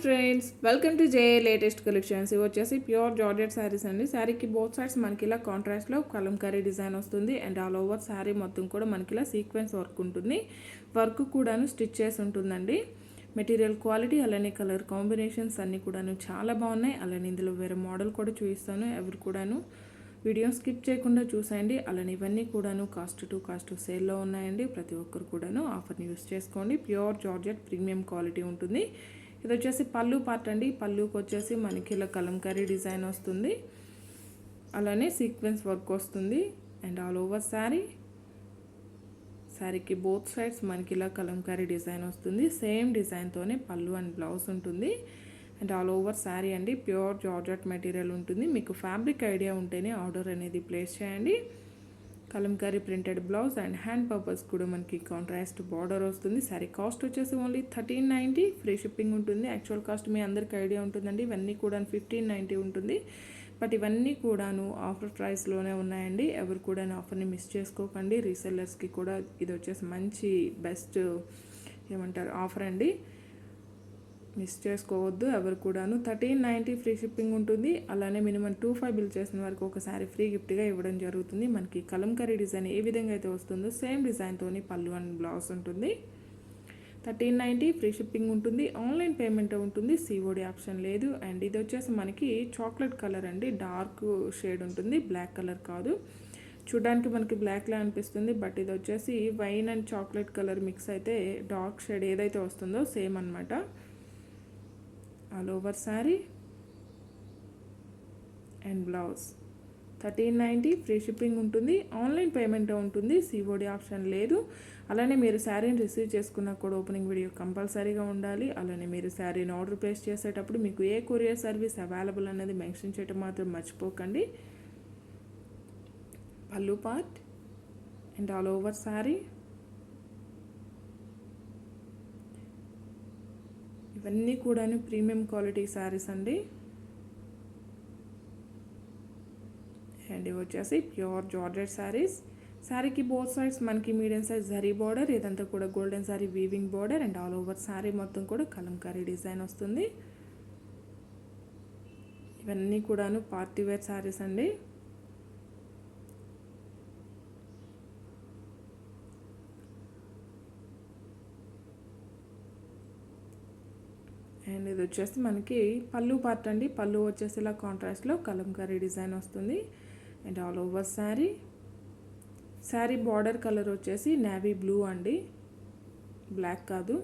Friends, welcome to J latest collections. ఇవి వచ్చేసి pure georgette saris అండి. శారీకి బోత్ సైడ్స్ మనకి ఇలా కాంట్రాస్ట్లో కలంకారీ డిజైన్ వస్తుంది. అండ్ ఆల్ ఓవర్ శారీ మొత్తం కూడా మనకి ఇలా సీక్వెన్స్ వర్క్ ఉంటుంది. వర్క్ కూడాను స్టిచ్ చేసి ఉంటుందండి. మెటీరియల్ క్వాలిటీ అలానే కలర్ కాంబినేషన్స్ అన్నీ కూడాను చాలా బాగున్నాయి. అలానే ఇందులో వేరే మోడల్ కూడా చూపిస్తాను. ఎవరు కూడాను వీడియో స్కిప్ చేయకుండా చూసేయండి. అలానే ఇవన్నీ కూడాను కాస్ట్ టు కాస్ట్ సేల్లో ఉన్నాయండి. ప్రతి ఒక్కరు కూడాను ఆఫర్ని యూస్ చేసుకోండి. ప్యూర్ జార్జెట్ ప్రీమియం క్వాలిటీ ఉంటుంది. ఇది వచ్చేసి పళ్ళు పార్ట్ అండి. పళ్ళుకి వచ్చేసి మనకి ఇలా కలంకారీ డిజైన్ వస్తుంది. అలానే సీక్వెన్స్ వర్క్ వస్తుంది. అండ్ ఆల్ ఓవర్ శారీకి బోత్ సైడ్స్ మనకి ఇలా కలంకారీ డిజైన్ వస్తుంది. సేమ్ డిజైన్తోనే పళ్ళు అండ్ బ్లౌజ్ ఉంటుంది. అండ్ ఆల్ ఓవర్ శారీ అండి. ప్యూర్ జార్జెట్ మెటీరియల్ ఉంటుంది. మీకు ఫ్యాబ్రిక్ ఐడియా ఉంటేనే ఆర్డర్ అనేది ప్లేస్ చేయండి. Kalamkari printed blouse and hand purpose కూడా మనకి కాంట్రాస్ట్ బార్డర్ వస్తుంది. శారీ కాస్ట్ వచ్చేసి ఓన్లీ 1390, ఫ్రీ షిప్పింగ్ ఉంటుంది. యాక్చువల్ కాస్ట్ మీ అందరికి ఐడియా ఉంటుందండి. ఇవన్నీ కూడా 1590 ఉంటుంది. బట్ ఇవన్నీ కూడాను ఆఫర్ ప్రైస్లోనే ఉన్నాయండి. ఎవరు కూడా ఆఫర్ని మిస్ చేసుకోకండి. రీసెల్లర్స్కి కూడా ఇది వచ్చేసి మంచి బెస్ట్ ఏమంటారు ఆఫర్ అండి. మిస్ చేసుకోవద్దు ఎవరు కూడాను. 1390 ఫ్రీ షిప్పింగ్ ఉంటుంది. అలానే మినిమం 25 బిల్ చేసిన వరకు ఒకసారి ఫ్రీ గిఫ్ట్గా ఇవ్వడం జరుగుతుంది. మనకి కలంకారీ డిజైన్ ఏ విధంగా అయితే వస్తుందో సేమ్ డిజైన్తోని పళ్ళు అండ్ బ్లౌజ్ ఉంటుంది. 1390 ఫ్రీ షిప్పింగ్ ఉంటుంది. ఆన్లైన్ పేమెంట్ ఉంటుంది. సిఓడి ఆప్షన్ లేదు. అండ్ ఇది వచ్చేసి మనకి చాక్లెట్ కలర్ అండి. డార్క్ షేడ్ ఉంటుంది, బ్లాక్ కలర్ కాదు. చూడడానికి మనకి బ్లాక్లా అనిపిస్తుంది, బట్ ఇది వచ్చేసి wine and chocolate colour mix అయితే డార్క్ షేడ్ ఏదైతే వస్తుందో సేమ్ అనమాట. All over sari and blouse 1390 free shipping ఉంటుంది. ఆన్లైన్ పేమెంట్ ఉంటుంది. సిఓడి ఆప్షన్ లేదు. అలానే మీరు శారీని రిసీవ్ చేసుకున్న కూడా ఓపెనింగ్ వీడియో కంపల్సరీగా ఉండాలి. అలానే మీరు శారీని ఆర్డర్ ప్లేస్ చేసేటప్పుడు మీకు ఏ కొరియర్ సర్వీస్ అవైలబుల్ అనేది మెన్షన్ చేయడం మాత్రం మర్చిపోకండి. పళ్ళు part and all over sari. ఇవన్నీ కూడాను ప్రీమియం క్వాలిటీ శారీస్ అండి. అండ్ ఇవి వచ్చేసి ప్యూర్ జార్జెట్ శారీస్. శారీకి బోత్ సైడ్స్ మనకి మీడియం సైజ్ జరీ బార్డర్, ఇదంతా కూడా golden sari weaving border. And all over sari మొత్తం కూడా కలంకారీ డిజైన్ వస్తుంది. ఇవన్నీ కూడాను పార్టీ వేర్ శారీస్ అండి. అండ్ ఇది వచ్చేసి మనకి పళ్ళు పార్ట్ అండి. పళ్ళు వచ్చేసి ఇలా కాంట్రాస్ట్లో కలంకారీ డిజైన్ వస్తుంది. And all over sari border colour వచ్చేసి నేవీ బ్లూ అండి, బ్లాక్ కాదు,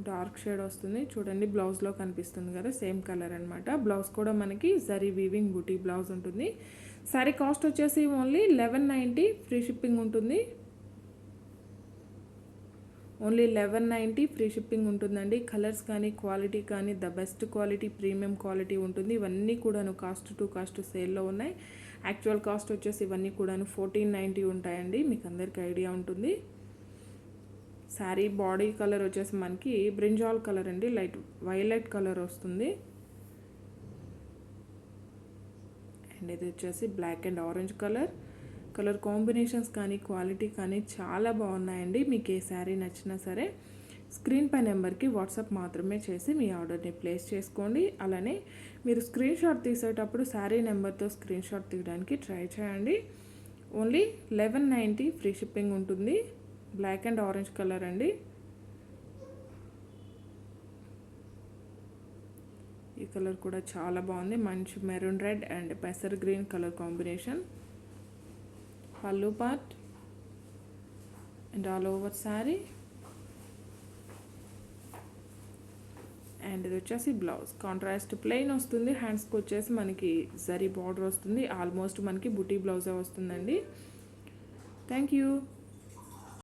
డార్క్ షేడ్ వస్తుంది. చూడండి బ్లౌజ్లో కనిపిస్తుంది కదా, సేమ్ కలర్ అనమాట. బ్లౌజ్ కూడా మనకి జరీ వీవింగ్ బూటీ బ్లౌజ్ ఉంటుంది. శారీ కాస్ట్ వచ్చేసి ఓన్లీ 1190, ఫ్రీ షిప్పింగ్ ఉంటుంది. ఓన్లీ 1190 ఫ్రీ షిప్పింగ్ ఉంటుందండి. కలర్స్ కానీ క్వాలిటీ కానీ the best quality premium quality ఉంటుంది. ఇవన్నీ కూడాను కాస్ట్ టు కాస్ట్ సేల్లో ఉన్నాయి. యాక్చువల్ కాస్ట్ వచ్చేసి ఇవన్నీ కూడాను 1490 ఉంటాయండి. మీకు అందరికీ ఐడియా ఉంటుంది. శారీ బాడీ కలర్ వచ్చేసి మనకి బ్రింజాల్ కలర్ అండి, లైట్ వైలెట్ కలర్ వస్తుంది. అండ్ ఇది వచ్చేసి black and orange colour combinations కానీ క్వాలిటీ కానీ చాలా బాగున్నాయండి. మీకు ఏ శారీ నచ్చినా సరే స్క్రీన్ పై నెంబర్కి వాట్సాప్ మాత్రమే చేసి మీ ఆర్డర్ని ప్లేస్ చేసుకోండి. అలానే మీరు స్క్రీన్ షాట్ తీసేటప్పుడు శారీ నెంబర్తో స్క్రీన్ షాట్ తీయడానికి ట్రై చేయండి. ఓన్లీ 1190 ఫ్రీ షిప్పింగ్ ఉంటుంది. బ్లాక్ అండ్ ఆరెంజ్ కలర్ అండి. ఈ కలర్ కూడా చాలా బాగుంది. మంచి మెరూన్ రెడ్ అండ్ పెసర్ గ్రీన్ కలర్ కాంబినేషన్. పళ్ళు part and all over sari. And ఇది వచ్చేసి బ్లౌజ్ కాంట్రాస్ట్ ప్లెయిన్ వస్తుంది. హ్యాండ్స్కి వచ్చేసి మనకి జరీ బార్డర్ వస్తుంది. ఆల్మోస్ట్ మనకి బుటీ బ్లౌజే వస్తుందండి. Thank you.